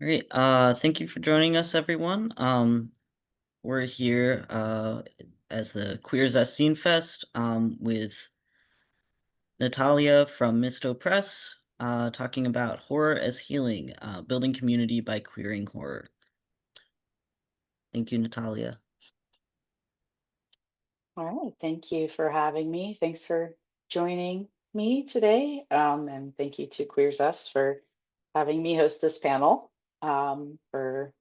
Great. Thank you for joining us, everyone. We're here as the Queers as Scene Fest with Natalia from Mysto Press, talking about horror as healing, building community by queering horror. Thank you, Natalia. All right, thank you for having me. Thanks for joining me today. And thank you to Queers Us for having me host this panel for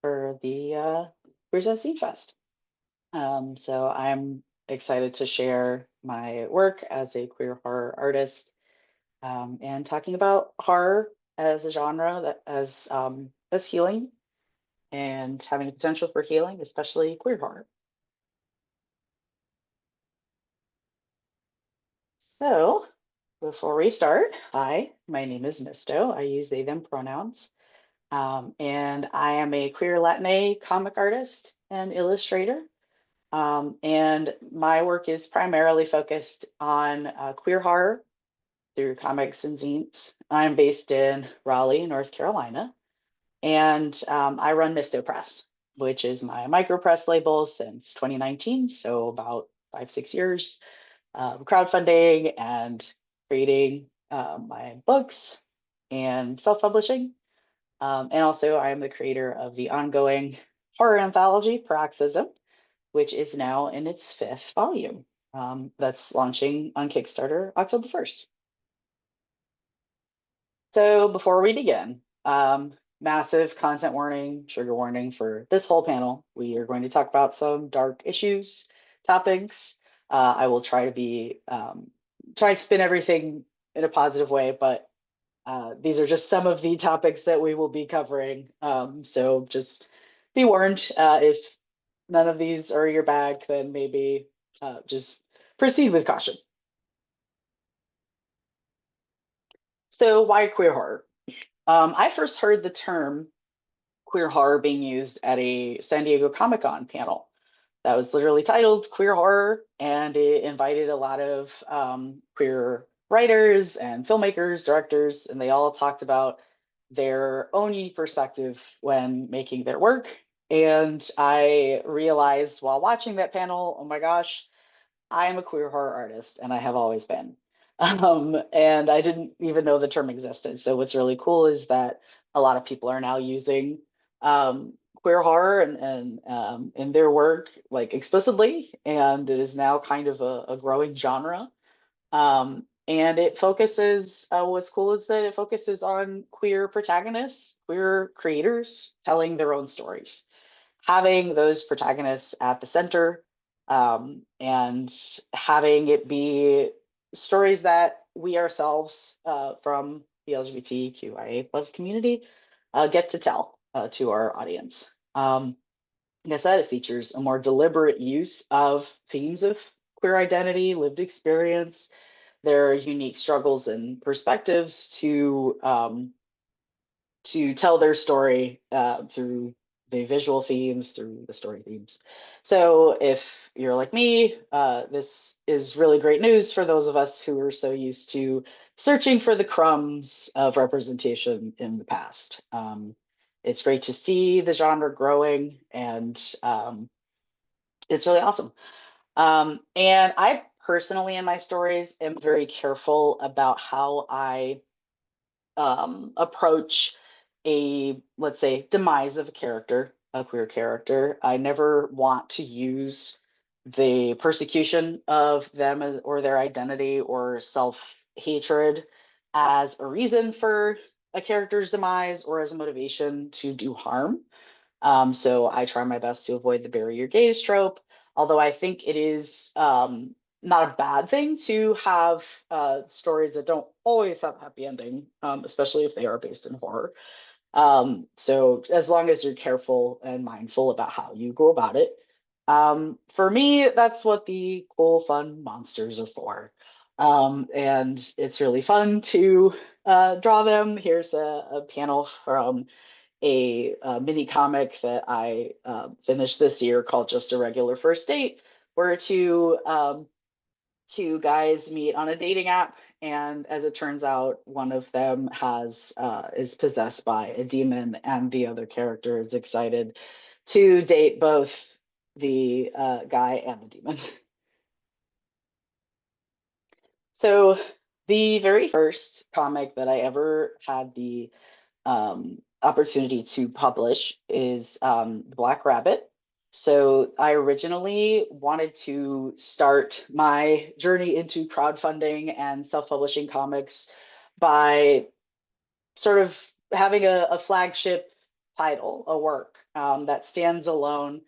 the Queers Us Scene Fest. So I'm excited to share my work as a queer horror artist and talking about horror as a genre that as healing and having the potential for healing, especially queer horror. So, before we start, hi, my name is Mysto. I use they, them pronouns. And I am a queer Latina comic artist and illustrator. And my work is primarily focused on queer horror through comics and zines. I'm based in Raleigh, North Carolina, and I run Mysto Press, which is my micro press label since 2019, so about 5, 6 years crowdfunding and creating my books and self-publishing. And also, I am the creator of the ongoing horror anthology, Paroxysm, which is now in its fifth volume. That's launching on Kickstarter October 1st. So before we begin, massive content warning, trigger warning for this whole panel. We are going to talk about some dark issues, topics. I will try to try to spin everything in a positive way, but these are just some of the topics that we will be covering. So just be warned, if none of these are your bag, then maybe just proceed with caution. So why queer horror? I first heard the term queer horror being used at a San Diego Comic Con panel that was literally titled Queer Horror, and it invited a lot of queer writers and filmmakers, directors, and they all talked about their own unique perspective when making their work. And I realized while watching that panel, oh my gosh, I am a queer horror artist, and I have always been. And I didn't even know the term existed. So what's really cool is that a lot of people are now using queer horror and in their work like explicitly, and it is now kind of a growing genre. And it focuses. What's cool is that it focuses on queer protagonists, queer creators telling their own stories, having those protagonists at the center, and having it be stories that we ourselves from the LGBTQIA plus community get to tell to our audience. Like I said, it features a more deliberate use of themes of queer identity, lived experience, their unique struggles and perspectives to tell their story through the visual themes, through the story themes. So if you're like me, this is really great news for those of us who are so used to searching for the crumbs of representation in the past. It's great to see the genre growing, and it's really awesome. And I personally, in my stories, am very careful about how I approach a, let's say, demise of a character, a queer character. I never want to use the persecution of them or their identity or self hatred as a reason for a character's demise or as a motivation to do harm. So I try my best to avoid the bury your gaze trope, although I think it is not a bad thing to have stories that don't always have a happy ending, especially if they are based in horror. So as long as you're careful and mindful about how you go about it. For me, that's what the cool, fun monsters are for. And it's really fun to draw them. Here's a panel from a mini comic that I finished this year called Just a Regular First Date, where two guys meet on a dating app and as it turns out, one of them has is possessed by a demon, and the other character is excited to date both the guy and the demon. So the very first comic that I ever had the opportunity to publish is The Black Rabbit. So I originally wanted to start my journey into crowdfunding and self-publishing comics by sort of having a flagship title, a work that stands alone.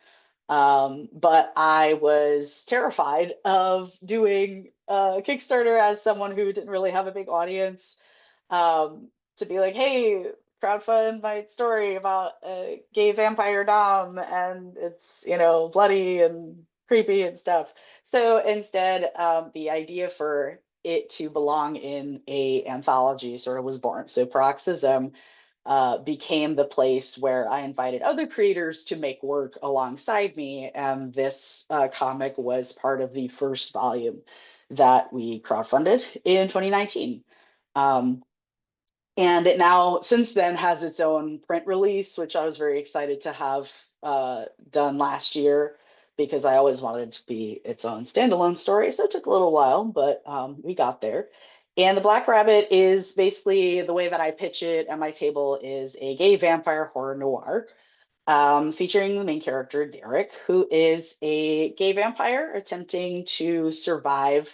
But I was terrified of doing Kickstarter as someone who didn't really have a big audience, um, to be like, hey, crowdfund my story about a gay vampire dom, and it's, bloody and creepy and stuff. So instead, the idea for it to belong in a anthology sort of was born. So Paroxysm became the place where I invited other creators to make work alongside me. And this comic was part of the first volume that we crowdfunded in 2019. Um, and it now, since then, has its own print release, which I was very excited to have done last year because I always wanted it to be its own standalone story. So it took a little while, but we got there. And The Black Rabbit is basically the way that I pitch it at my table is a gay vampire horror noir, featuring the main character, Derek, who is a gay vampire attempting to survive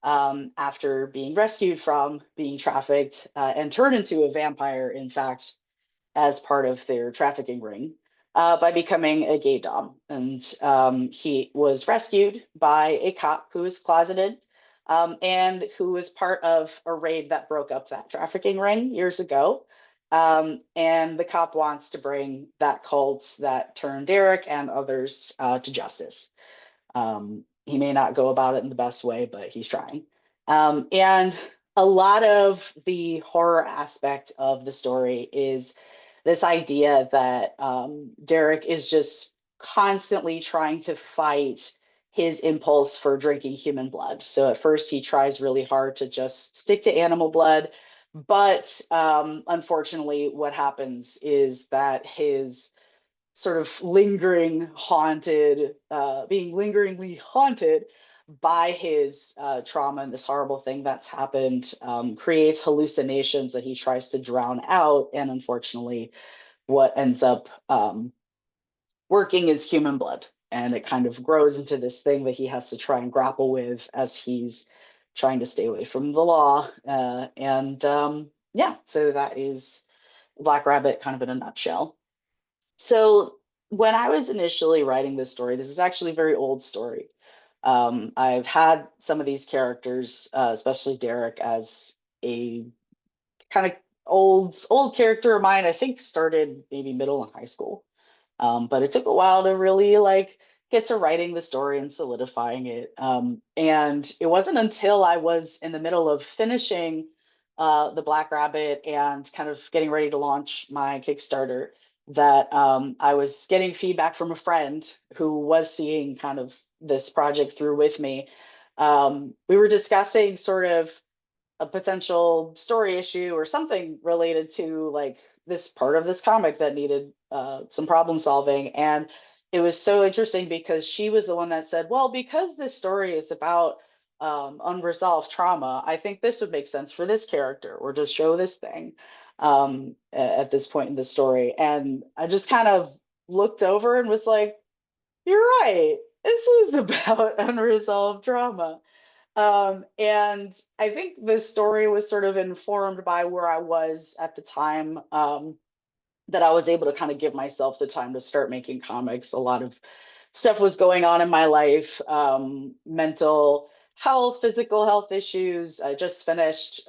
after being rescued from being trafficked and turned into a vampire, in fact, as part of their trafficking ring by becoming a gay dom. And he was rescued by a cop who was closeted and who was part of a raid that broke up that trafficking ring years ago. And the cop wants to bring that cult that turned Derek and others to justice. He may not go about it in the best way, but he's trying. And a lot of the horror aspect of the story is this idea that Derek is just constantly trying to fight his impulse for drinking human blood. So at first, he tries really hard to just stick to animal blood. But unfortunately, what happens is that his sort of being lingeringly haunted by his trauma and this horrible thing that's happened, creates hallucinations that he tries to drown out. And unfortunately, what ends up working is human blood. And it kind of grows into this thing that he has to try and grapple with as he's trying to stay away from the law. And yeah, so that is Black Rabbit kind of in a nutshell. So when I was initially writing this story, this is actually a very old story. I've had some of these characters, especially Derek, as a kind of old character of mine. I think started maybe middle and high school. But it took a while to really like get to writing the story and solidifying it. And it wasn't until I was in the middle of finishing The Black Rabbit and kind of getting ready to launch my Kickstarter that I was getting feedback from a friend who was seeing kind of this project through with me. We were discussing sort of a potential story issue or something related to like this part of this comic that needed some problem solving. And it was so interesting because she was the one that said, well, because this story is about unresolved trauma, I think this would make sense for this character or just show this thing at this point in the story. And I just kind of looked over and was like, you're right. This is about unresolved trauma. And I think this story was sort of informed by where I was at the time, that I was able to kind of give myself the time to start making comics. A lot of stuff was going on in my life, mental health, physical health issues. I just finished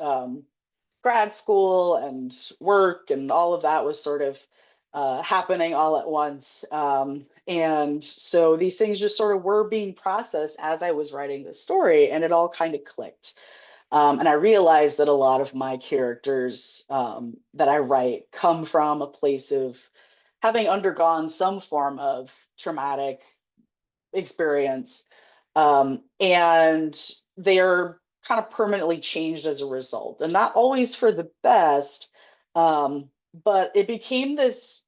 grad school and work, and all of that was sort of happening all at once. And so these things just sort of were being processed as I was writing the story, and it all kind of clicked. And I realized that a lot of my characters that I write come from a place of having undergone some form of traumatic experience. And they're kind of permanently changed as a result, and not always for the best. Um, but it became this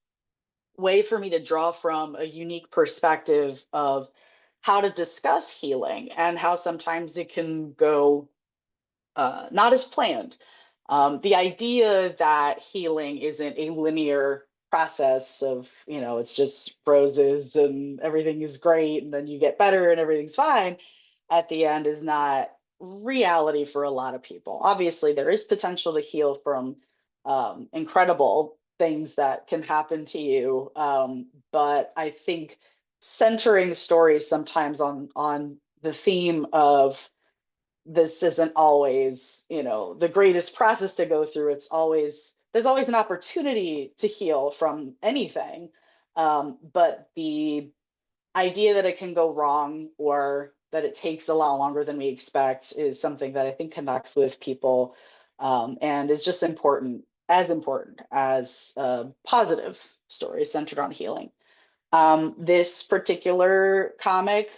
way for me to draw from a unique perspective of how to discuss healing and how sometimes it can go not as planned. The idea that healing isn't a linear process of, it's just roses and everything is great and then you get better and everything's fine at the end is not reality for a lot of people. Obviously, there is potential to heal from incredible things that can happen to you. But I think centering stories sometimes on the theme of this isn't always, the greatest process to go through. There's always an opportunity to heal from anything. But the idea that it can go wrong or that it takes a lot longer than we expect is something that I think connects with people, and is just important as positive stories centered on healing. This particular comic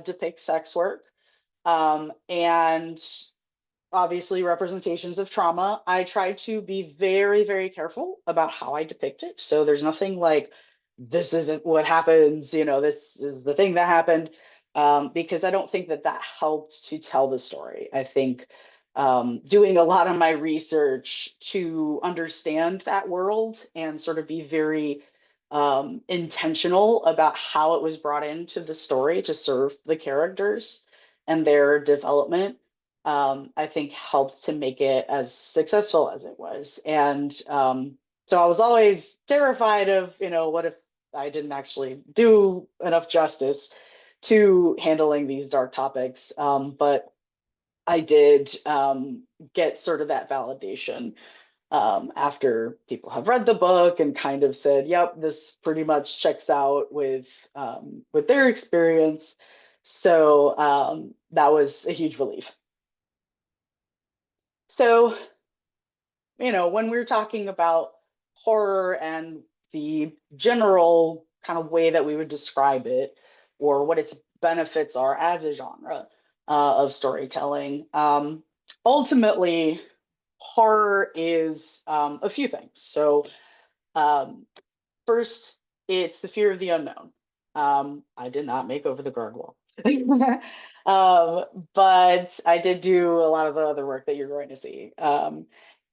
depicts sex work, and obviously representations of trauma. I try to be very, very careful about how I depict it. So there's nothing like, this isn't what happens, this is the thing that happened, because I don't think that that helped to tell the story. I think doing a lot of my research to understand that world and sort of be very intentional about how it was brought into the story to serve the characters and their development, I think helped to make it as successful as it was. And so I was always terrified of, what if I didn't actually do enough justice to handling these dark topics. But I did get sort of that validation after people have read the book and kind of said, "Yep, this pretty much checks out with their experience." So that was a huge relief. So, when we're talking about horror and the general kind of way that we would describe it, or what its benefits are as a genre of storytelling, ultimately, horror is a few things. So, um, first, it's the fear of the unknown. I did not make Over the Gargoyle. But I did do a lot of the other work that you're going to see.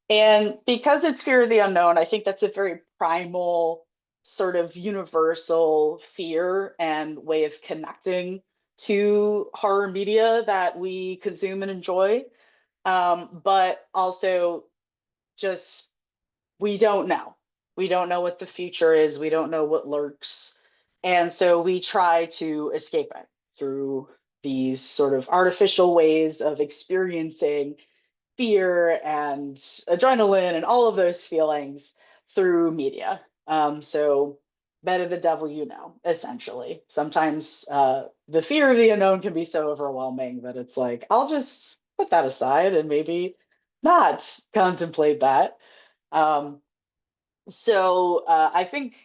And because it's fear of the unknown, I think that's a very primal, sort of universal fear and way of connecting to horror media that we consume and enjoy. But also, just we don't know. We don't know what the future is. We don't know what lurks. And so we try to escape it through these sort of artificial ways of experiencing fear and adrenaline and all of those feelings through media. So better the devil you know, essentially. Sometimes the fear of the unknown can be so overwhelming that it's like, I'll just put that aside and maybe not contemplate that. Um, so I think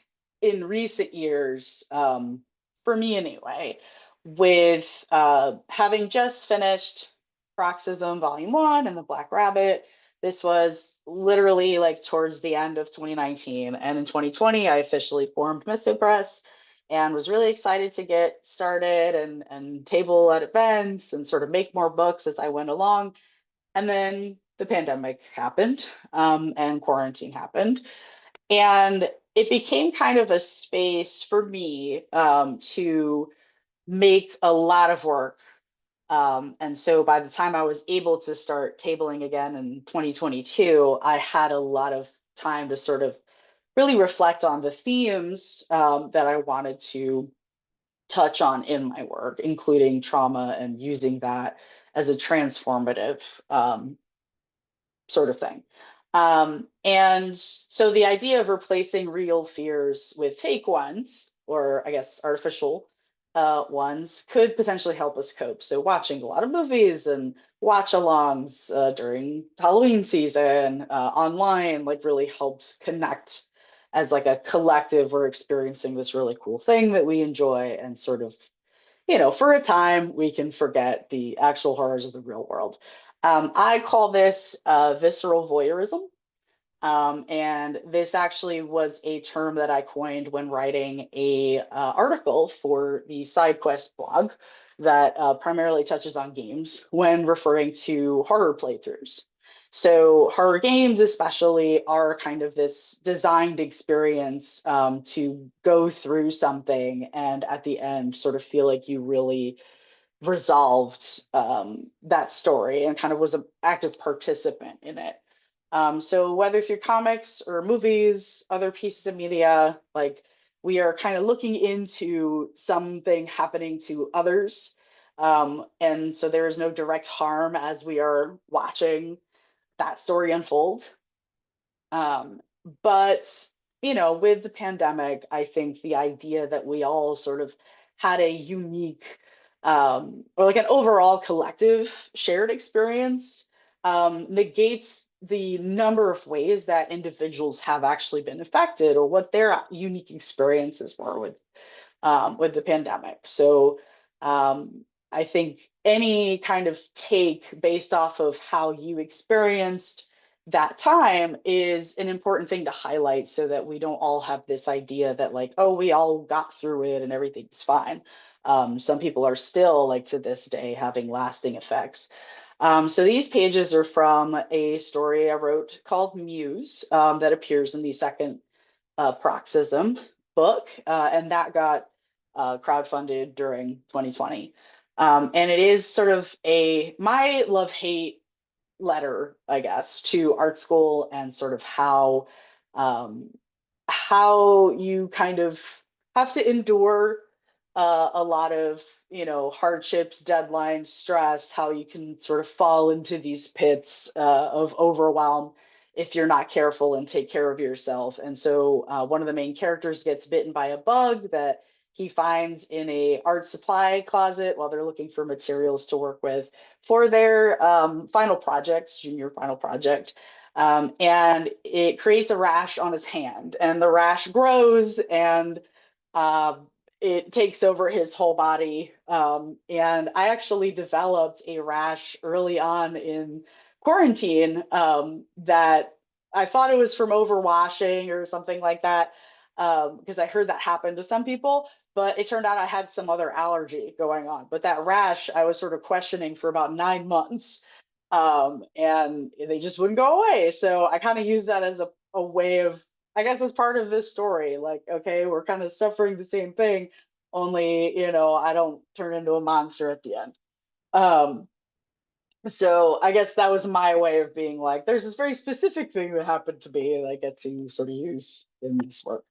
in recent years, for me anyway, with having just finished Paroxysm Volume 1 and The Black Rabbit, this was literally like towards the end of 2019. And in 2020, I officially formed Mysto Press and was really excited to get started and table at events and sort of make more books as I went along. And then the pandemic happened, and quarantine happened. And it became kind of a space for me to make a lot of work. And so by the time I was able to start tabling again in 2022, I had a lot of time to sort of really reflect on the themes that I wanted to touch on in my work, including trauma and using that as a transformative sort of thing. And so the idea of replacing real fears with fake ones, or I guess artificial ones, could potentially help us cope. So watching a lot of movies and watch alongs during Halloween season online, like really helps connect as like a collective. We're experiencing this really cool thing that we enjoy, and sort of, for a time, we can forget the actual horrors of the real world. I call this visceral voyeurism. And this actually was a term that I coined when writing a article for the SideQuest blog that primarily touches on games when referring to horror playthroughs. So horror games, especially, are kind of this designed experience to go through something and at the end sort of feel like you really resolved that story and kind of was an active participant in it. So whether through comics or movies, other pieces of media, like we are kind of looking into something happening to others. And so there is no direct harm as we are watching that story unfold. Um, but with the pandemic, I think the idea that we all sort of had a unique or like an overall collective shared experience negates the number of ways that individuals have actually been affected or what their unique experiences were with the pandemic. So I think any kind of take based off of how you experienced that time is an important thing to highlight so that we don't all have this idea that like, oh, we all got through it and everything's fine. Some people are still like to this day having lasting effects. So these pages are from a story I wrote called Muse that appears in the second Paroxysm book, and that got crowdfunded during 2020. And it is sort of a my love hate letter, I guess, to art school and sort of um, how you kind of have to endure a lot of hardships, deadlines, stress, how you can sort of fall into these pits of overwhelm if you're not careful and take care of yourself. And so one of the main characters gets bitten by a bug that he finds in a art supply closet while they're looking for materials to work with for their final project, junior final project. And it creates a rash on his hand, and the rash grows and uh, it takes over his whole body. And I actually developed a rash early on in quarantine that I thought it was from overwashing or something like that, because I heard that happen to some people. But it turned out I had some other allergy going on. But that rash, I was sort of questioning for about 9 months, and they just wouldn't go away. So I kind of use that as a way of, I guess, as part of this story. Like, okay, we're kind of suffering the same thing, only I don't turn into a monster at the end. Um, so I guess that was my way of being like, there's this very specific thing that happened to me, and I get to sort of use in this work.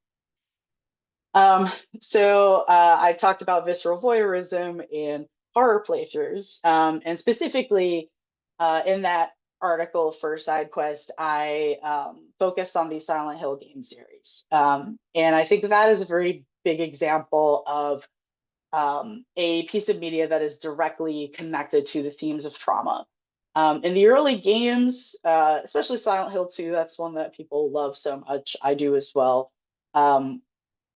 Um, so I talked about visceral voyeurism in horror playthroughs, and specifically in that article for SideQuest, I focused on the Silent Hill game series, and I think that is a very big example of a piece of media that is directly connected to the themes of trauma. In the early games, especially Silent Hill 2, that's one that people love so much. I do as well. Um,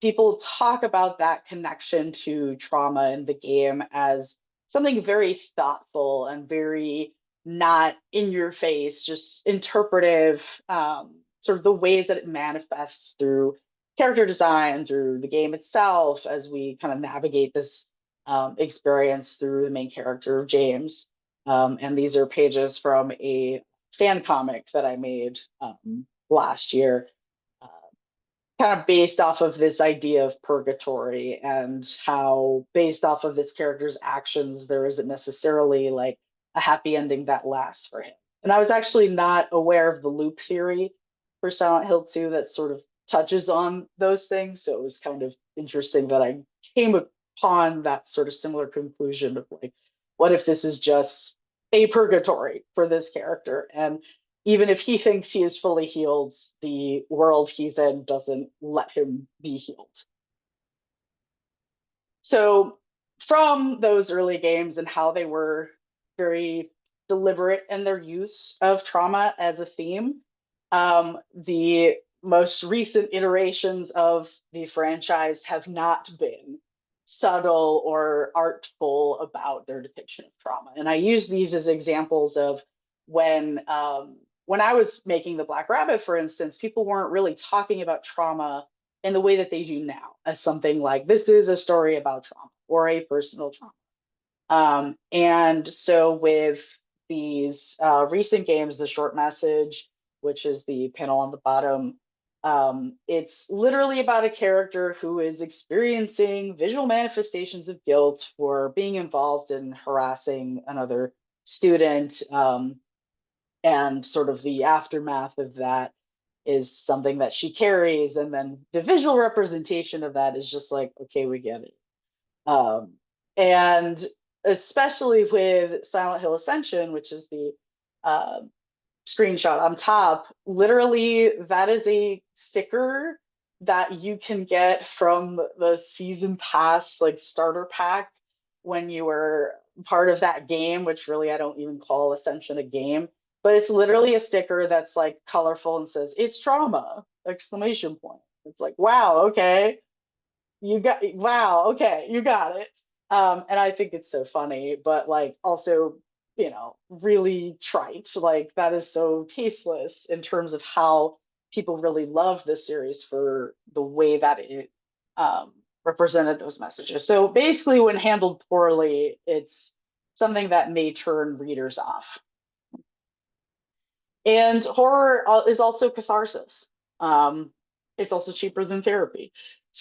People talk about that connection to trauma in the game as something very thoughtful and very not in your face, just interpretive, sort of the ways that it manifests through character design, through the game itself, as we kind of navigate this experience through the main character of James. And these are pages from a fan comic that I made last year, uh, kind of based off of this idea of purgatory and how based off of this character's actions there isn't necessarily like a happy ending that lasts for him. And I was actually not aware of the loop theory for Silent Hill 2 that sort of touches on those things, so it was kind of interesting that I came upon that sort of similar conclusion of like, what if this is just a purgatory for this character, and even if he thinks he is fully healed, the world he's in doesn't let him be healed. So, from those early games and how they were very deliberate in their use of trauma as a theme, the most recent iterations of the franchise have not been subtle or artful about their depiction of trauma. And I use these as examples of when I was making the Black Rabbit, for instance, people weren't really talking about trauma in the way that they do now, as something like this is a story about trauma or a personal trauma. And so with these recent games, the short message, which is the panel on the bottom, it's literally about a character who is experiencing visual manifestations of guilt for being involved in harassing another student. And sort of the aftermath of that is something that she carries. And then the visual representation of that is just like, okay, we get it. And especially with Silent Hill Ascension, which is the uh, screenshot on top, literally that is a sticker that you can get from the season pass like starter pack when you were part of that game, which really I don't even call Ascension a game, but it's literally a sticker that's like colorful and says it's trauma exclamation point. It's like, wow, okay, you got, wow, okay, you got it. And I think it's so funny, but like also, really trite. Like that is so tasteless in terms of how people really love this series for the way that it um, represented those messages. So basically, when handled poorly, it's something that may turn readers off. And horror is also catharsis. Um, it's also cheaper than therapy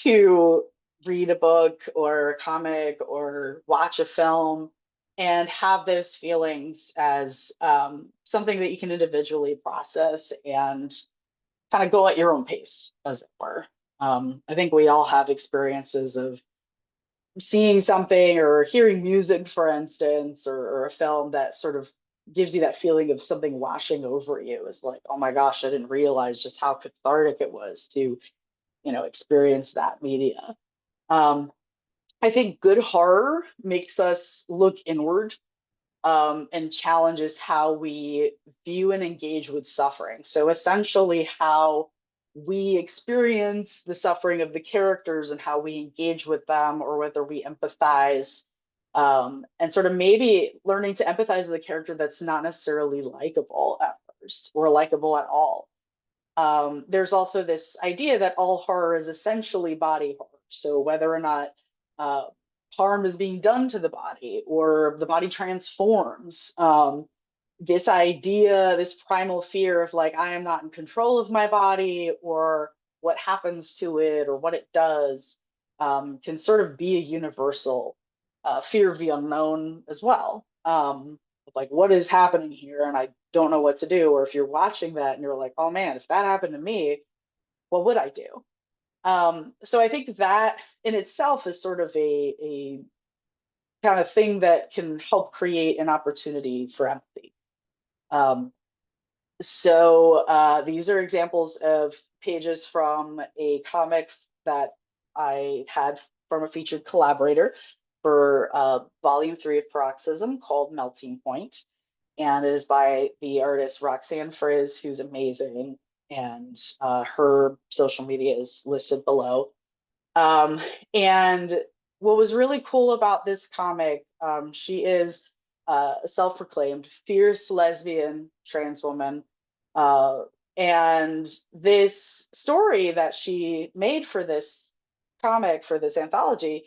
to read a book or a comic or watch a film and have those feelings as something that you can individually process and kind of go at your own pace, as it were. I think we all have experiences of seeing something or hearing music, for instance, or a film that sort of gives you that feeling of something washing over you. Is like, oh my gosh, I didn't realize just how cathartic it was to, experience that media. Um, I think good horror makes us look inward and challenges how we view and engage with suffering. So essentially, how we experience the suffering of the characters and how we engage with them, or whether we empathize, and sort of maybe learning to empathize with a character that's not necessarily likable at first or likable at all. There's also this idea that all horror is essentially body horror. So whether or not uh, harm is being done to the body or the body transforms, this idea, this primal fear of like, I am not in control of my body or what happens to it or what it does, can sort of be a universal fear of the unknown as well. Like, what is happening here? And I don't know what to do. Or if you're watching that and you're like, oh man, if that happened to me, what would I do? So I think that in itself is sort of a kind of thing that can help create an opportunity for empathy. Um, so these are examples of pages from a comic that I had from a featured collaborator for volume 3 of Paroxysm called Melting Point. And it is by the artist Roxanne Frizz, who's amazing. And her social media is listed below. Um, and what was really cool about this comic, she is a self-proclaimed fierce lesbian trans woman. Uh, and this story that she made for this comic, for this anthology,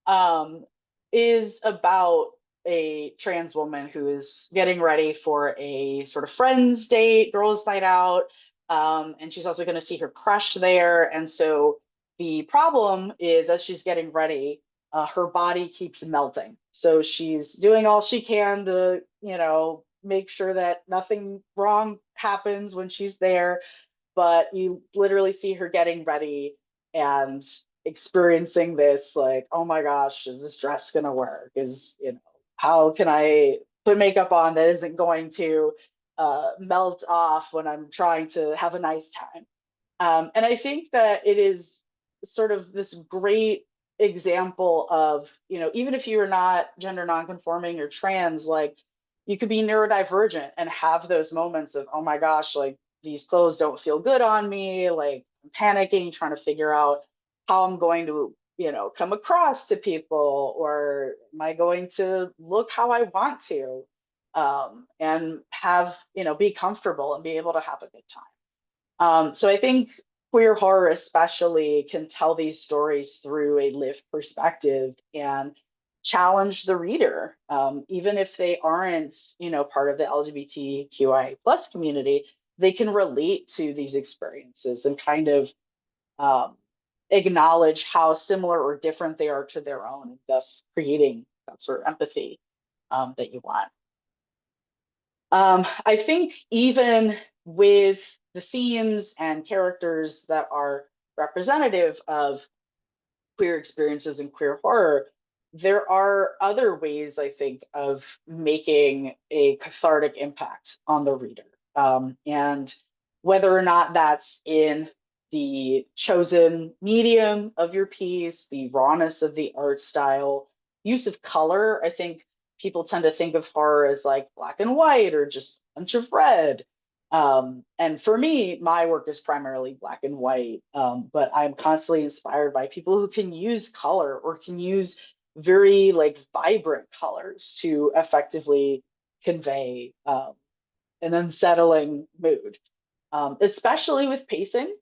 um, is about a trans woman who is getting ready for a sort of friends date, girls night out. And she's also going to see her crush there. And so the problem is, as she's getting ready, her body keeps melting. So she's doing all she can to, make sure that nothing wrong happens when she's there. But you literally see her getting ready and experiencing this, like, oh my gosh, is this dress going to work? How can I put makeup on that isn't going to melt off when I'm trying to have a nice time? And I think that it is sort of this great example of, even if you're not gender nonconforming or trans, like you could be neurodivergent and have those moments of, oh my gosh, like these clothes don't feel good on me. Like I'm panicking, trying to figure out how I'm going to, come across to people, or am I going to look how I want to? and have, be comfortable and be able to have a good time. So I think queer horror especially can tell these stories through a lived perspective and challenge the reader, even if they aren't, part of the LGBTQI plus community. They can relate to these experiences and kind of um, acknowledge how similar or different they are to their own, and thus creating that sort of empathy that you want. I think even with the themes and characters that are representative of queer experiences and queer horror, there are other ways, I think, of making a cathartic impact on the reader. And whether or not that's in the chosen medium of your piece, the rawness of the art style, use of color. I think people tend to think of horror as like black and white or just a bunch of red. And for me, my work is primarily black and white, but I'm constantly inspired by people who can use color or can use very like vibrant colors to effectively convey an unsettling mood, especially with pacing.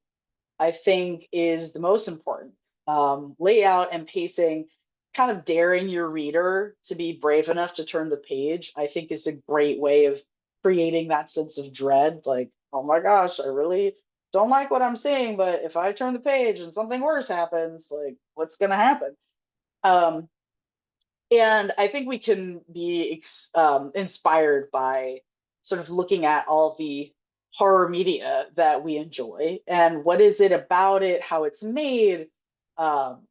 I think is the most important. Layout and pacing, kind of daring your reader to be brave enough to turn the page, I think is a great way of creating that sense of dread. Like, oh my gosh, I really don't like what I'm seeing, but if I turn the page and something worse happens, like, what's going to happen? Um, and I think we can be inspired by sort of looking at all the horror media that we enjoy and what is it about it, how it's made, um,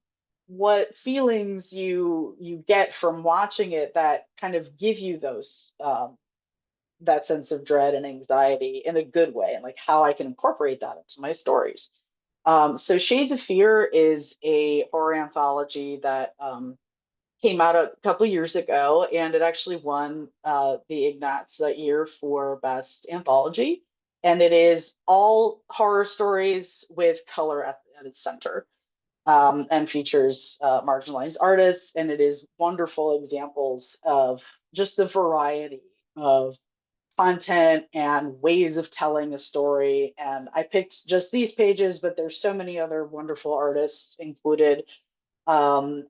what feelings you get from watching it that kind of give you those that sense of dread and anxiety in a good way, and like how I can incorporate that into my stories. So Shades of Fear is a horror anthology that came out a couple years ago, and it actually won the Ignats that year for Best Anthology. And it is all horror stories with color at its center, and features marginalized artists. And it is wonderful examples of just the variety of content and ways of telling a story. And I picked just these pages, but there's so many other wonderful artists included, and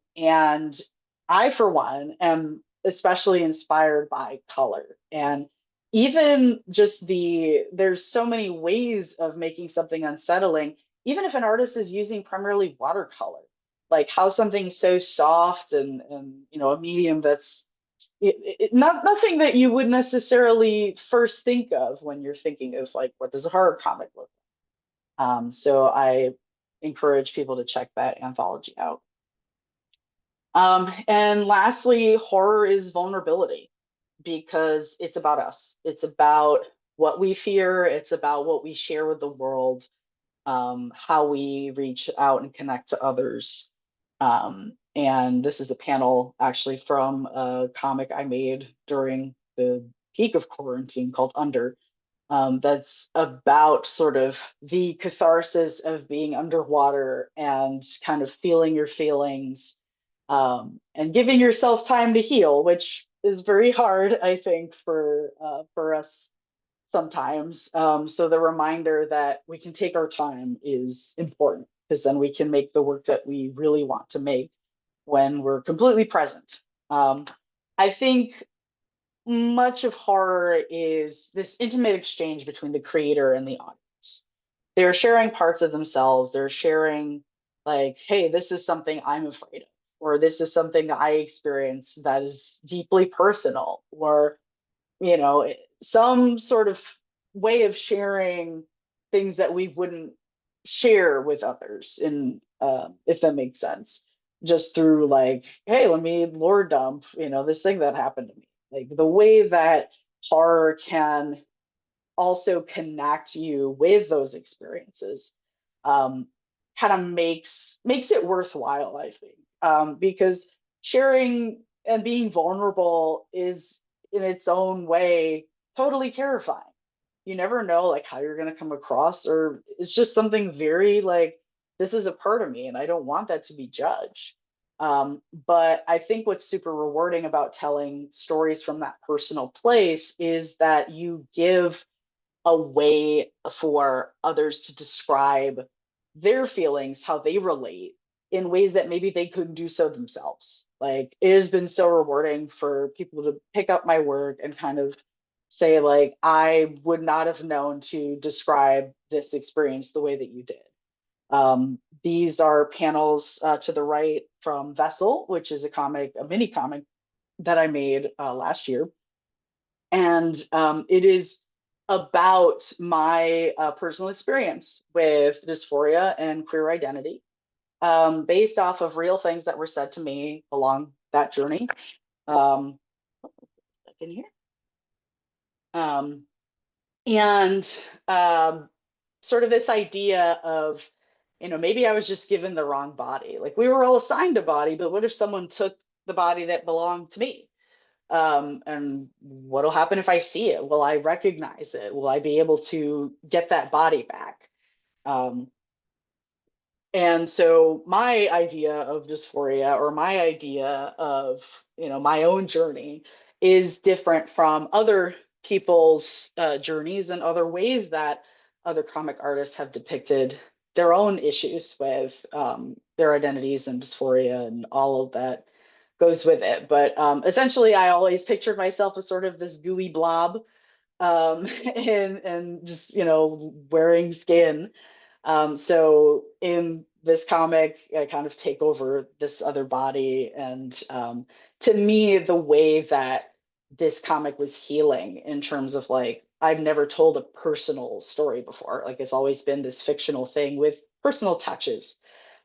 I, for one, am especially inspired by color. And even just there's so many ways of making something unsettling, even if an artist is using primarily watercolor, like how something so soft and a medium that's nothing that you would necessarily first think of when you're thinking of like, what does a horror comic look like? So I encourage people to check that anthology out. And lastly, horror is vulnerability because it's about us. It's about what we fear. It's about what we share with the world, how we reach out and connect to others. And this is a panel actually from a comic I made during the peak of quarantine called Under. That's about sort of the catharsis of being underwater and kind of feeling your feelings, and giving yourself time to heal, which is very hard, I think, for us sometimes. So the reminder that we can take our time is important because then we can make the work that we really want to make when we're completely present. I think much of horror is this intimate exchange between the creator and the audience. They're sharing parts of themselves. They're sharing, like, hey, this is something I'm afraid of, or this is something that I experience that is deeply personal, or, some sort of way of sharing things that we wouldn't share with others, in if that makes sense, just through like, hey, let me lore dump, this thing that happened to me. Like the way that horror can also connect you with those experiences, um, kind of makes it worthwhile, I think, because sharing and being vulnerable is in its own way totally terrifying. You never know like how you're going to come across, or it's just something very like, this is a part of me and I don't want that to be judged. But I think what's super rewarding about telling stories from that personal place is that you give a way for others to describe their feelings, how they relate in ways that maybe they couldn't do so themselves. Like it has been so rewarding for people to pick up my work and kind of say, like, I would not have known to describe this experience the way that you did. These are panels to the right from Vessel, which is a mini comic that I made last year. And it is about my personal experience with dysphoria and queer identity, based off of real things that were said to me along that journey. Um, I can hear. Um, and sort of this idea of, maybe I was just given the wrong body. Like we were all assigned a body, but what if someone took the body that belonged to me? And what'll happen if I see it? Will I recognize it? Will I be able to get that body back? Um, and so my idea of dysphoria, or my idea of, my own journey, is different from other people's journeys and other ways that other comic artists have depicted their own issues with their identities and dysphoria and all of that goes with it. But essentially, I always pictured myself as sort of this gooey blob, and just wearing skin. So in this comic, I kind of take over this other body, and to me, the way that this comic was healing in terms of, like, I've never told a personal story before. Like it's always been this fictional thing with personal touches,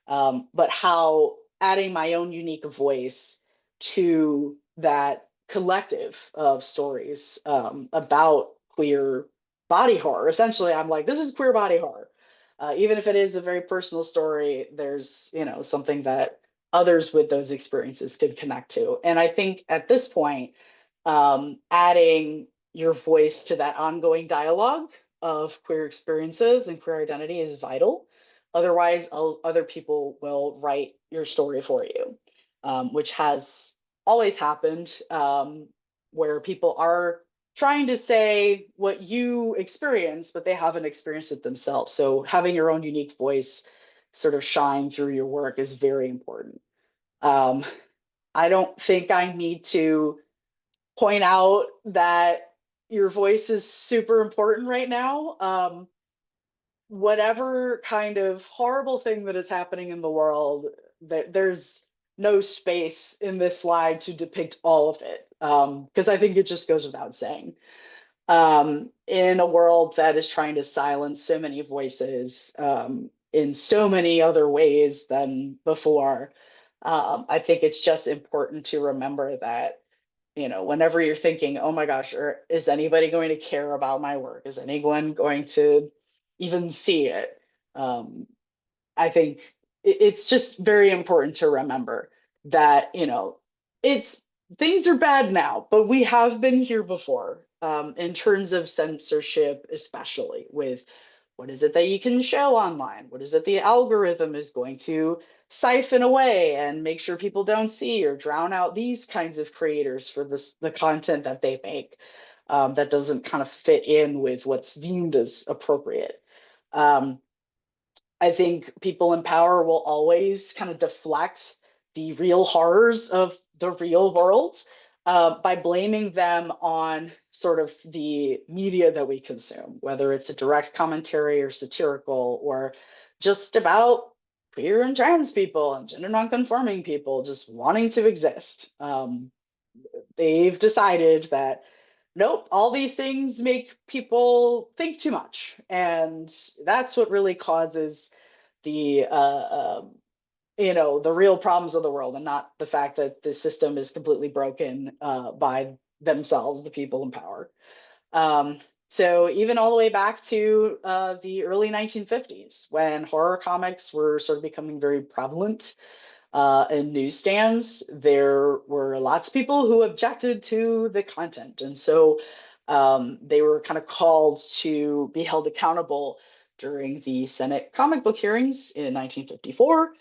but how adding my own unique voice to that collective of stories about queer body horror. Essentially, I'm like, this is queer body horror. Even if it is a very personal story, there's, something that others with those experiences could connect to. And I think at this point, adding your voice to that ongoing dialogue of queer experiences and queer identity is vital. Otherwise, other people will write your story for you, which has always happened, where people are trying to say what you experience, but they haven't experienced it themselves. So having your own unique voice sort of shine through your work is very important. Um, I don't think I need to point out that your voice is super important right now. Whatever kind of horrible thing that is happening in the world, that there's no space in this slide to depict all of it, because I think it just goes without saying. In a world that is trying to silence so many voices, in so many other ways than before, I think it's just important to remember that, whenever you're thinking, oh my gosh, or is anybody going to care about my work? Is anyone going to even see it? Um, I think it's just very important to remember that, it's things are bad now, but we have been here before, in terms of censorship, especially with what is it that you can show online? What is it the algorithm is going to siphon away and make sure people don't see, or drown out these kinds of creators for the content that they make, that doesn't kind of fit in with what's deemed as appropriate. Um, I think people in power will always kind of deflect the real horrors of the real world, by blaming them on sort of the media that we consume, whether it's a direct commentary or satirical, or just about queer and trans people and gender nonconforming people just wanting to exist. They've decided that nope, all these things make people think too much, and that's what really causes the the real problems of the world, and not the fact that the system is completely broken by themselves, the people in power. Um, so even all the way back to the early 1950s, when horror comics were sort of becoming very prevalent in newsstands, there were lots of people who objected to the content. And so they were kind of called to be held accountable during the Senate comic book hearings in 1954.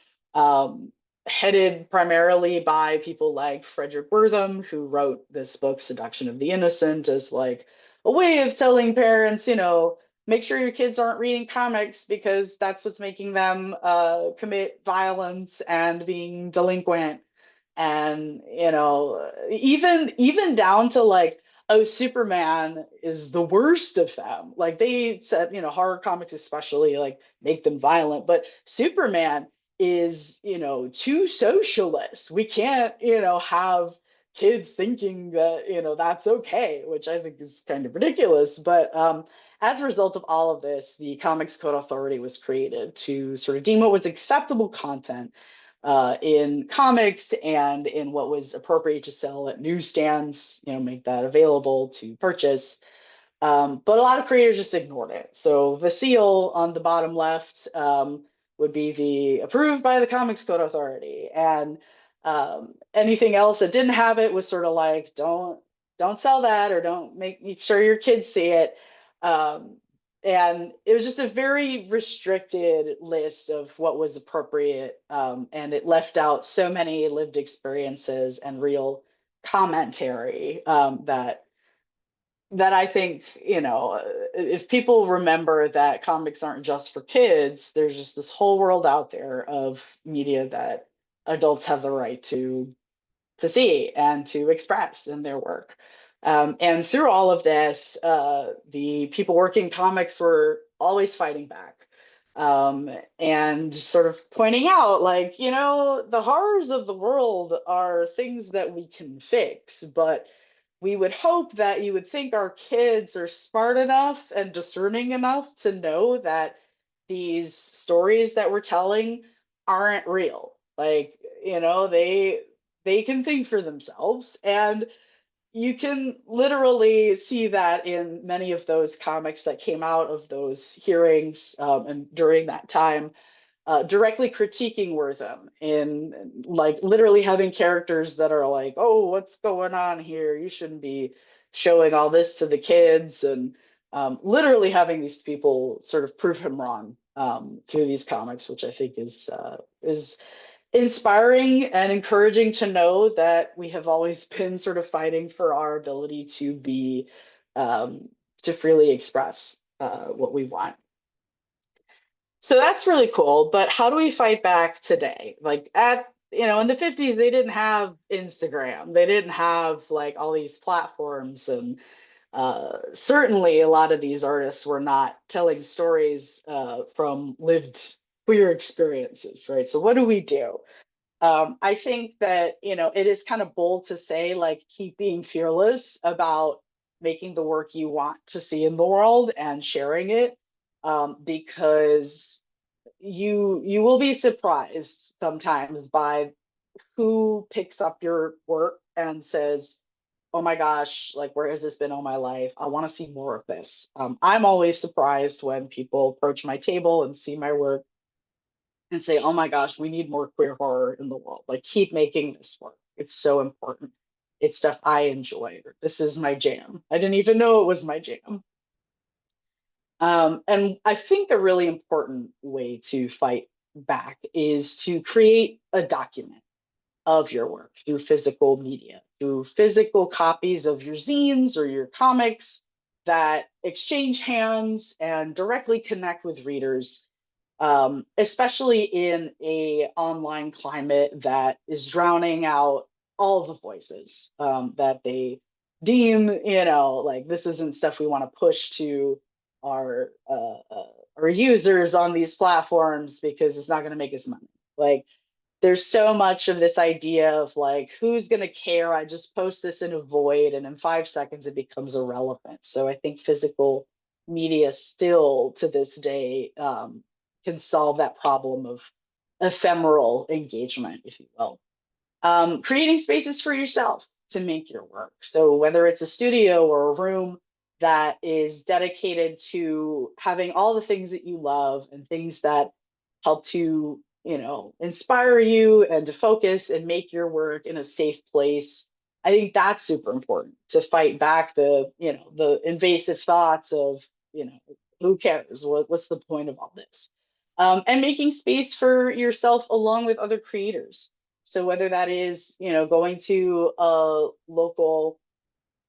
headed primarily by people like Frederick Wortham, who wrote this book, Seduction of the Innocent, as like a way of telling parents, make sure your kids aren't reading comics because that's what's making them commit violence and being delinquent. And even down to like, oh, Superman is the worst of them. Like they said, horror comics especially like make them violent, but Superman is, too socialist. We can't, have kids thinking that, that's okay, which I think is kind of ridiculous. But as a result of all of this, the Comics Code Authority was created to sort of deem what was acceptable content in comics and in what was appropriate to sell at newsstands, make that available to purchase. But a lot of creators just ignored it. So the seal on the bottom left would be the approved by the Comics Code Authority, and anything else that didn't have it was sort of like don't sell that, or don't make sure your kids see it. Um, and it was just a very restricted list of what was appropriate, and it left out so many lived experiences and real commentary that I think, if people remember that comics aren't just for kids, there's just this whole world out there of media that adults have the right to see and to express in their work. And through all of this, the people working comics were always fighting back, and sort of pointing out, like, the horrors of the world are things that we can fix, but we would hope that you would think our kids are smart enough and discerning enough to know that these stories that we're telling aren't real. Like, they can think for themselves, and you can literally see that in many of those comics that came out of those hearings, and during that time, directly critiquing Wortham in like literally having characters that are like, oh, what's going on here? You shouldn't be showing all this to the kids, and literally having these people sort of prove him wrong through these comics, which I think is inspiring and encouraging to know that we have always been sort of fighting for our ability to be to freely express what we want. So that's really cool. But how do we fight back today? Like in the 50s, they didn't have Instagram. They didn't have like all these platforms. And certainly a lot of these artists were not telling stories from lived queer experiences, right? So what do we do? I think that, it is kind of bold to say, like, keep being fearless about making the work you want to see in the world and sharing it, because you will be surprised sometimes by who picks up your work and says, oh my gosh, like, where has this been all my life? I want to see more of this. I'm always surprised when people approach my table and see my work and say, oh my gosh, we need more queer horror in the world. Like, keep making this work. It's so important. It's stuff I enjoy. This is my jam. I didn't even know it was my jam. And I think a really important way to fight back is to create a document of your work through physical media, through physical copies of your zines or your comics that exchange hands and directly connect with readers, especially in a online climate that is drowning out all the voices that they deem, like, this isn't stuff we want to push to our our users on these platforms because it's not going to make us money. Like, there's so much of this idea of like, who's going to care? I just post this in a void, and in 5 seconds it becomes irrelevant. So I think physical media still to this day can solve that problem of ephemeral engagement, if you will. Creating spaces for yourself to make your work. So whether it's a studio or a room that is dedicated to having all the things that you love and things that help to, inspire you and to focus and make your work in a safe place. I think that's super important to fight back the invasive thoughts of, who cares? What's the point of all this? And making space for yourself along with other creators. So whether that is, going to a local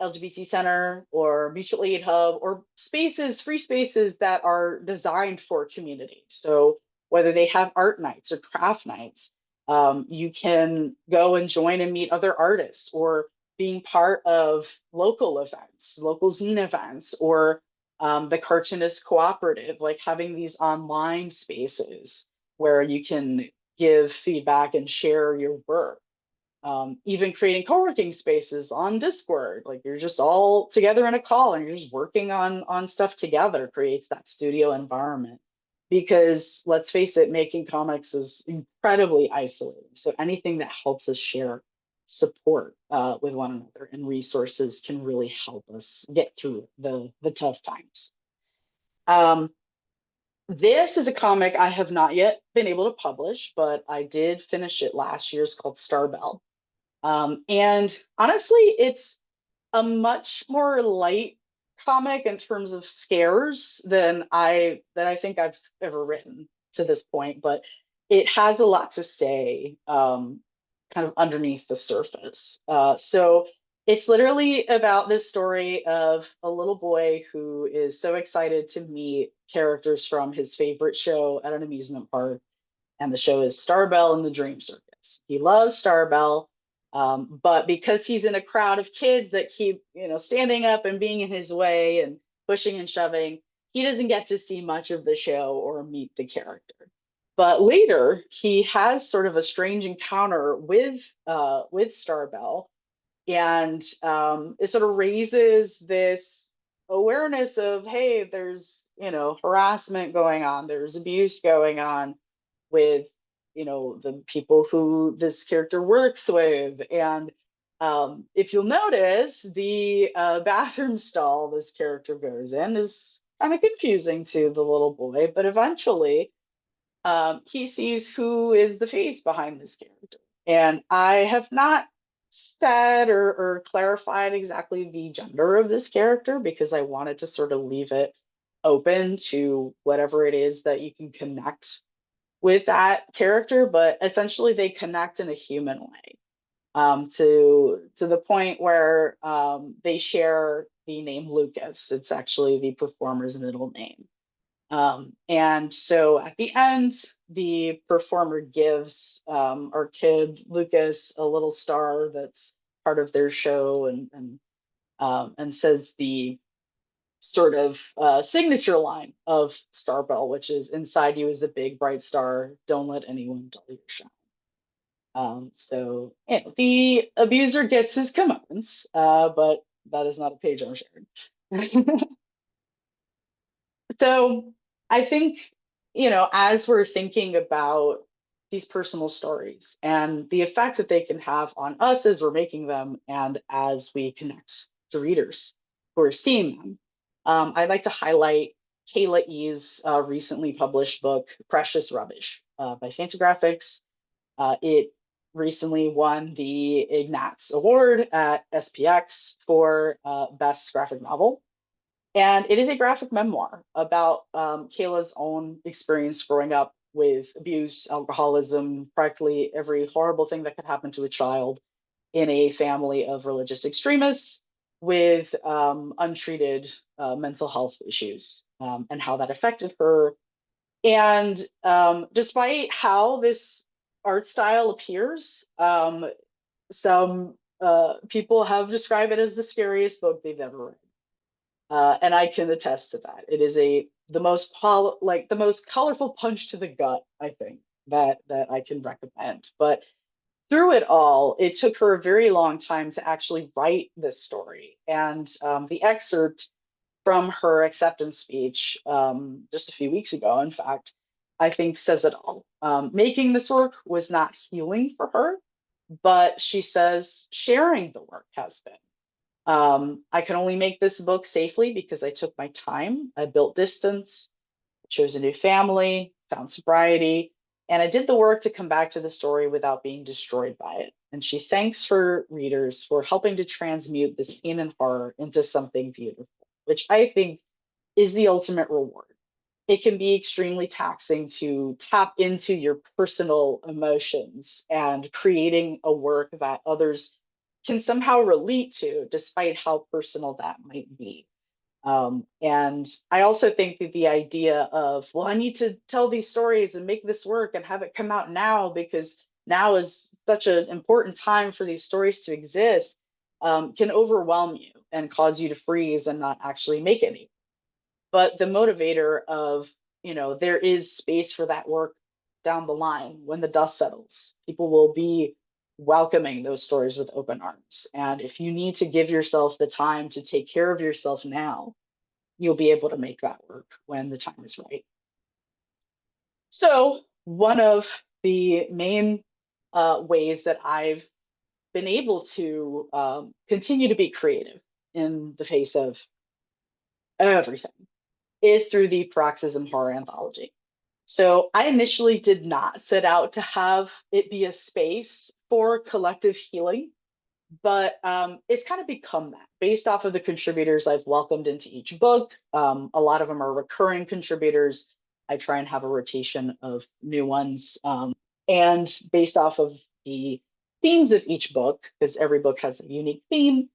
LGBT center or mutual aid hub or spaces, free spaces that are designed for community. So whether they have art nights or craft nights, you can go and join and meet other artists, or being part of local events, local zine events, or the cartoonist cooperative, like having these online spaces where you can give feedback and share your work. Even creating co-working spaces on Discord, like you're just all together in a call and you're just working on stuff together, creates that studio environment. Because let's face it, making comics is incredibly isolating. So anything that helps us share support with one another and resources can really help us get through the tough times. Um, this is a comic I have not yet been able to publish, but I did finish it last year. It's called Starbell. And honestly, it's a much more light comic in terms of scares than I think I've ever written to this point, but it has a lot to say, kind of underneath the surface. So it's literally about this story of a little boy who is so excited to meet characters from his favorite show at an amusement park, and the show is Starbell and the Dream Circus. He loves Starbell, but because he's in a crowd of kids that keep, standing up and being in his way and pushing and shoving, he doesn't get to see much of the show or meet the character. But later, he has sort of a strange encounter with Starbell, and it sort of raises this awareness of, hey, there's harassment going on, there's abuse going on with the people who this character works with. And if you'll notice, the bathroom stall this character goes in is kind of confusing to the little boy, but eventually he sees who is the face behind this character. And I have not said or clarified exactly the gender of this character, because I wanted to sort of leave it open to whatever it is that you can connect with that character. But essentially they connect in a human way, to the point where they share the name Lucas. It's actually the performer's middle name. And so at the end, the performer gives our kid Lucas a little star that's part of their show, and says the sort of signature line of Starbell, which is, "Inside you is a big bright star. Don't let anyone dull your shine." So the abuser gets his comeuppance, but that is not a page I'm sharing. So I think, as we're thinking about these personal stories and the effect that they can have on us as we're making them and as we connect to readers who are seeing them, I'd like to highlight Kayla E's recently published book, Precious Rubbish, by Fantagraphics. It recently won the Ignatz Award at SPX for Best Graphic Novel. And it is a graphic memoir about Kayla's own experience growing up with abuse, alcoholism, practically every horrible thing that could happen to a child in a family of religious extremists with untreated mental health issues, and how that affected her. And despite how this art style appears, some people have described it as the scariest book they've ever read. And I can attest to that. It is the most colorful punch to the gut, I think, that I can recommend. But through it all, it took her a very long time to actually write this story. And the excerpt from her acceptance speech, just a few weeks ago, in fact, I think says it all. Making this work was not healing for her, but she says sharing the work has been. I can only make this book safely because I took my time. I built distance, chose a new family, found sobriety, and I did the work to come back to the story without being destroyed by it. And she thanks her readers for helping to transmute this pain and horror into something beautiful, which I think is the ultimate reward. it can be extremely taxing to tap into your personal emotions, and creating a work that others can somehow relate to, despite how personal that might be. And I also think that the idea of, well, I need to tell these stories and make this work and have it come out now because now is such an important time for these stories to exist, can overwhelm you and cause you to freeze and not actually make any. But the motivator of, there is space for that work down the line when the dust settles. People will be welcoming those stories with open arms. And if you need to give yourself the time to take care of yourself now, you'll be able to make that work when the time is right. So, one of the main ways that I've been able to continue to be creative in the face of everything is through the Paroxysm Horror Anthology. So, I initially did not set out to have it be a space for collective healing, but it's kind of become that based off of the contributors I've welcomed into each book. A lot of them are recurring contributors. I try and have a rotation of new ones. And based off of the themes of each book, because every book has a unique theme,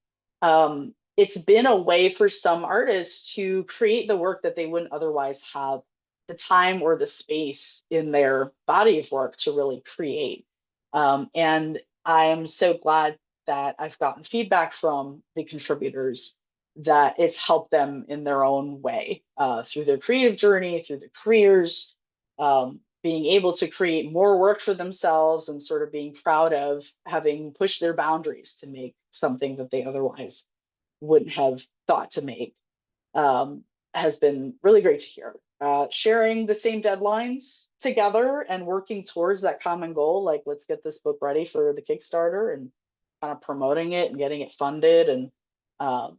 it's been a way for some artists to create the work that they wouldn't otherwise have the time or the space in their body of work to really create. And I am so glad that I've gotten feedback from the contributors that it's helped them in their own way, through their creative journey, through their careers, being able to create more work for themselves and sort of being proud of having pushed their boundaries to make something that they otherwise wouldn't have thought to make, um, has been really great to hear. Sharing the same deadlines together and working towards that common goal, like let's get this book ready for the Kickstarter, and kind of promoting it and getting it funded, and um,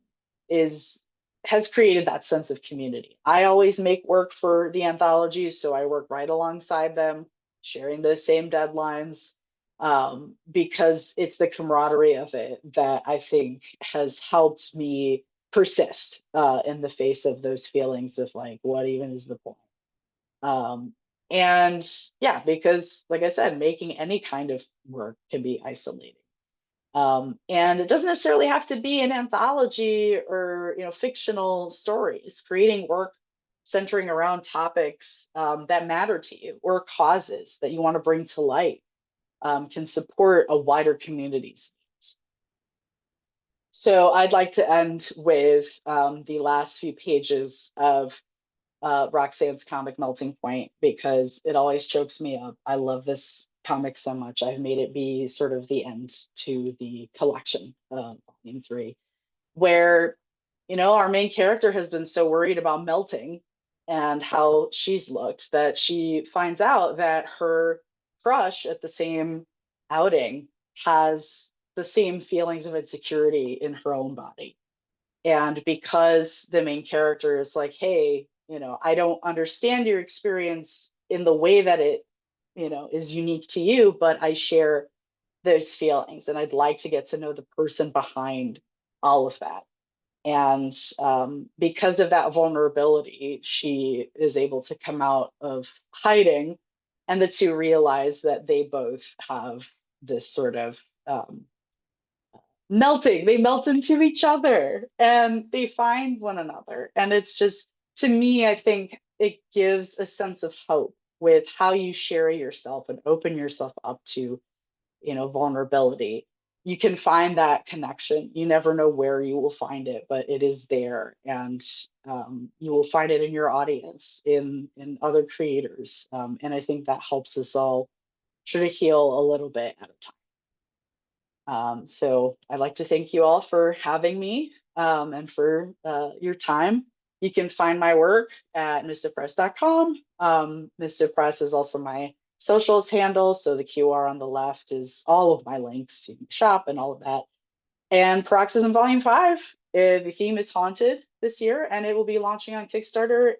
is has created that sense of community. I always make work for the anthologies, so I work right alongside them, sharing those same deadlines, because it's the camaraderie of it that I think has helped me persist in the face of those feelings of like, what even is the point? Um, and yeah, because like I said, making any kind of work can be isolating. And it doesn't necessarily have to be an anthology or fictional stories. Creating work centering around topics that matter to you or causes that you want to bring to light can support a wider community's needs. So I'd like to end with the last few pages of Roxanne's comic Melting Point, because it always chokes me up. I love this comic so much. I've made it be sort of the end to the collection, volume 3, where our main character has been so worried about melting and how she's looked that she finds out that her crush at the same outing has the same feelings of insecurity in her own body. And because the main character is like, hey, I don't understand your experience in the way that it is unique to you, but I share those feelings and I'd like to get to know the person behind all of that. And because of that vulnerability, she is able to come out of hiding, and the two realize that they both have this sort of melting. They melt into each other and they find one another. And it's just, to me, I think it gives a sense of hope with how you share yourself and open yourself up to vulnerability. You can find that connection. You never know where you will find it, but it is there, and you will find it in your audience, in other creators, and I think that helps us all sort of heal a little bit at a time. So I'd like to thank you all for having me, and for your time. You can find my work at mystopress.com. Mysto Press is also my socials handle, so the QR on the left is all of my links to shop and all of that. And Paroxysm Volume 5, the theme is Haunted this year, and it will be launching on Kickstarter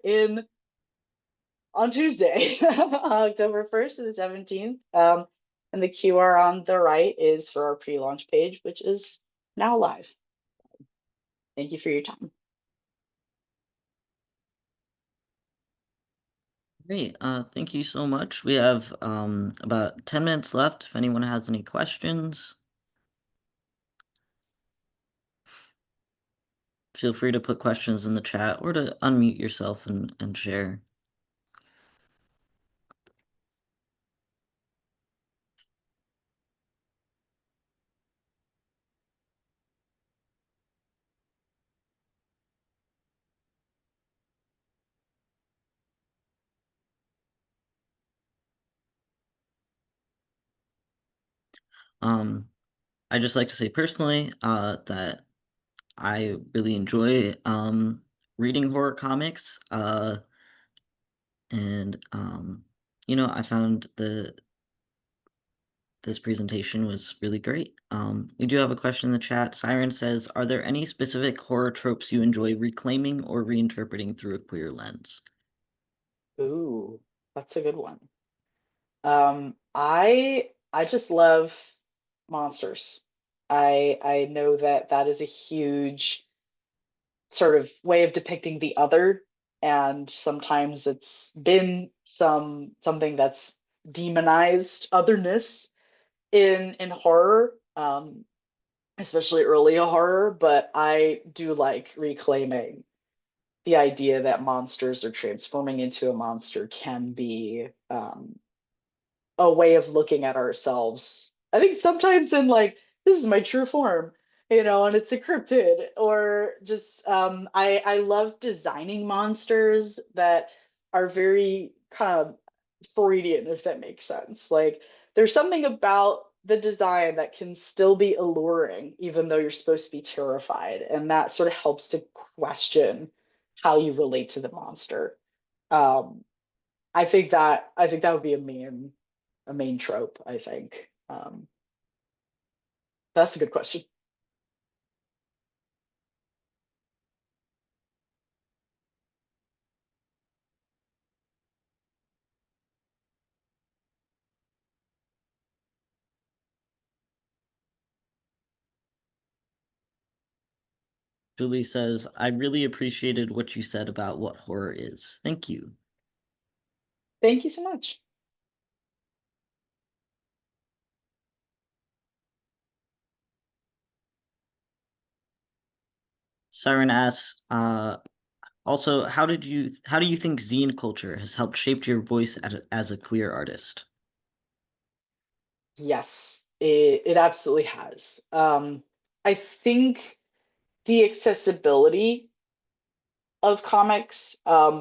on Tuesday, October 1st to the 17th. And the QR on the right is for our pre-launch page, which is now live. Thank you for your time. Great. Thank you so much. We have about 10 minutes left if anyone has any questions. Feel free to put questions in the chat or to unmute yourself and share. Um, I just like to say personally that I really enjoy reading horror comics. And I found this presentation was really great. We do have a question in the chat. Siren says, "Are there any specific horror tropes you enjoy reclaiming or reinterpreting through a queer lens?" Ooh, that's a good one. I just love monsters. I know that that is a huge sort of way of depicting the other, and sometimes it's been something that's demonized otherness in horror, especially early horror. But I do like reclaiming the idea that monsters or transforming into a monster can be a way of looking at ourselves. I think sometimes in like, this is my true form, and it's a cryptid, or just I love designing monsters that are very kind of Freudian, if that makes sense. Like there's something about the design that can still be alluring, even though you're supposed to be terrified. And that sort of helps to question how you relate to the monster. Um, I think that would be a main trope, I think. That's a good question. Julie says, "I really appreciated what you said about what horror is. Thank you." Thank you so much. Siren asks, also, how do you think zine culture has helped shape your voice as a queer artist? Yes, it absolutely has. I think the accessibility of comics,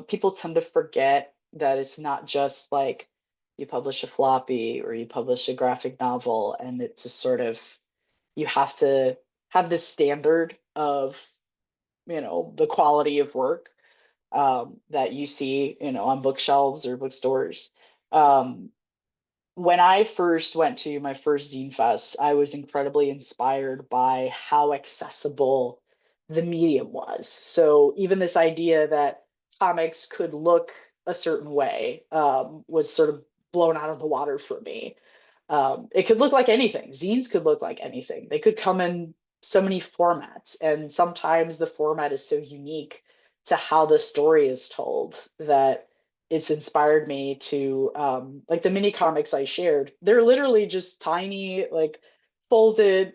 people tend to forget that it's not just like you publish a floppy or you publish a graphic novel, and it's a sort of, you have to have this standard of, the quality of work that you see, on bookshelves or bookstores. Um, when I first went to my first Zine Fest, I was incredibly inspired by how accessible the medium was. So even this idea that comics could look a certain way was sort of blown out of the water for me. It could look like anything. Zines could look like anything. They could come in so many formats, and sometimes the format is so unique to how the story is told that it's inspired me to like the mini comics I shared. They're literally just tiny, like folded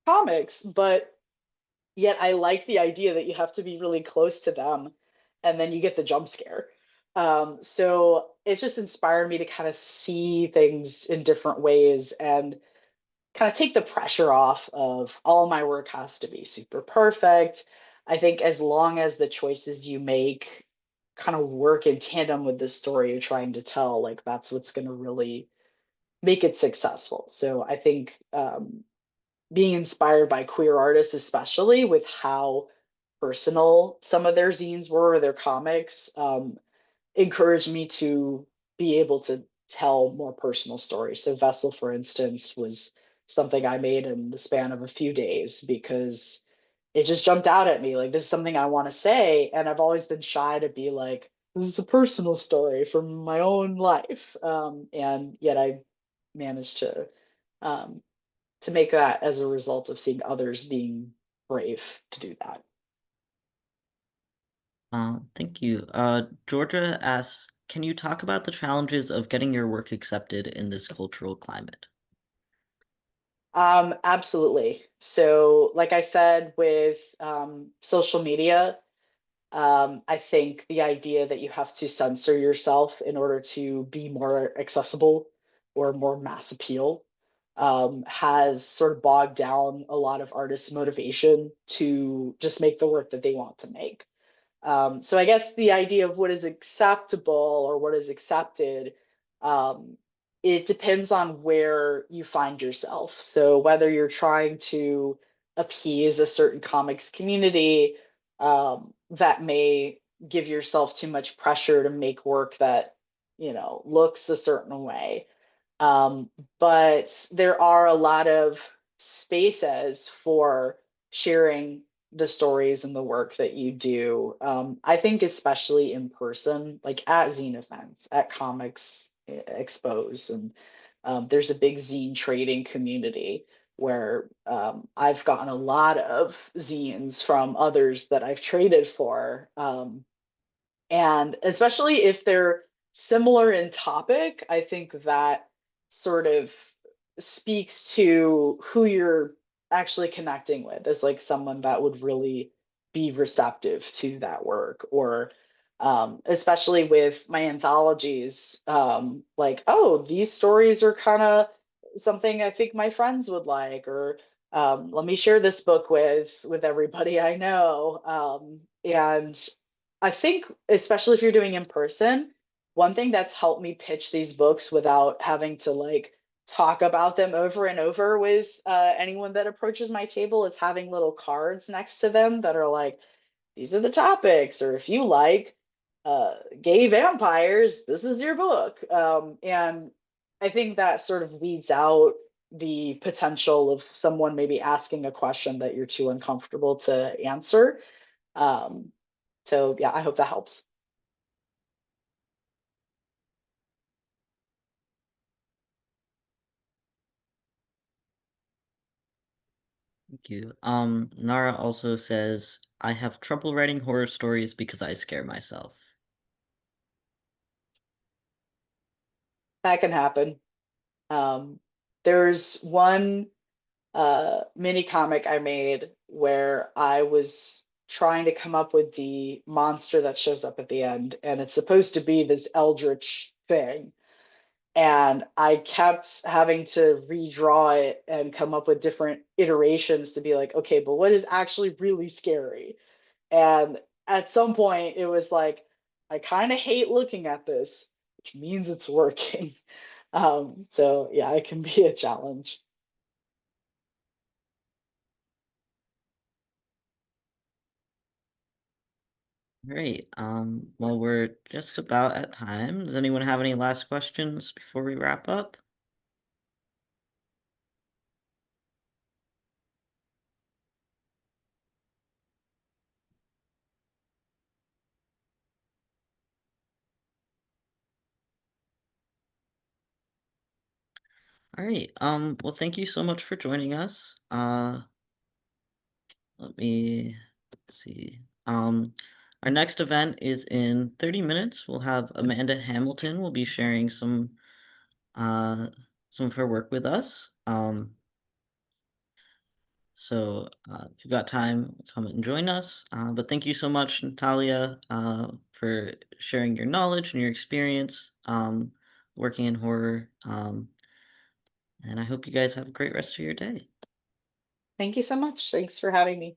comics, but yet I like the idea that you have to be really close to them and then you get the jump scare. So it's just inspired me to kind of see things in different ways and kind of take the pressure off of all my work has to be super perfect. I think as long as the choices you make kind of work in tandem with the story you're trying to tell, like that's what's going to really make it successful. So I think being inspired by queer artists, especially with how personal some of their zines were, or their comics, encouraged me to be able to tell more personal stories. So Vessel, for instance, was something I made in the span of a few days because it just jumped out at me. Like, this is something I want to say. And I've always been shy to be like, this is a personal story from my own life. And yet I managed um, to make that as a result of seeing others being brave to do that. Thank you. Georgia asks, can you talk about the challenges of getting your work accepted in this cultural climate? Absolutely. So, like I said, with social media, I think the idea that you have to censor yourself in order to be more accessible or more mass appeal has sort of bogged down a lot of artists' motivation to just make the work that they want to make. So I guess the idea of what is acceptable or what is accepted, um, it depends on where you find yourself. So whether you're trying to appease a certain comics community, that may give yourself too much pressure to make work that, looks a certain way. Um, but there are a lot of spaces for sharing the stories and the work that you do. I think especially in person, like at zine events, at comics expos, and there's a big zine trading community where I've gotten a lot of zines from others that I've traded for. And especially if they're similar in topic, I think that sort of speaks to who you're actually connecting with as like someone that would really be receptive to that work. Or especially with my anthologies, like, oh, these stories are kind of something I think my friends would like, or let me share this book with everybody I know. And I think, especially if you're doing in person, one thing that's helped me pitch these books without having to like talk about them over and over with anyone that approaches my table is having little cards next to them that are like, these are the topics, or if you like gay vampires, this is your book. And I think that sort of weeds out the potential of someone maybe asking a question that you're too uncomfortable to answer. Um, so yeah, I hope that helps. Thank you. Nara also says, I have trouble writing horror stories because I scare myself. That can happen. There's one mini comic I made where I was trying to come up with the monster that shows up at the end, and it's supposed to be this eldritch thing. And I kept having to redraw it and come up with different iterations to be like, okay, but what is actually really scary? And at some point, it was like, I kind of hate looking at this, which means it's working. So yeah, it can be a challenge. Great. Well, we're just about at time. Does anyone have any last questions before we wrap up? All right. Well, thank you so much for joining us. Let me see. Our next event is in 30 minutes. We'll have Amanda Hamilton will be sharing uh some of her work with us. So if you've got time, come and join us. But thank you so much, Natalia, for sharing your knowledge and your experience working in horror. And I hope you guys have a great rest of your day. Thank you so much. Thanks for having me.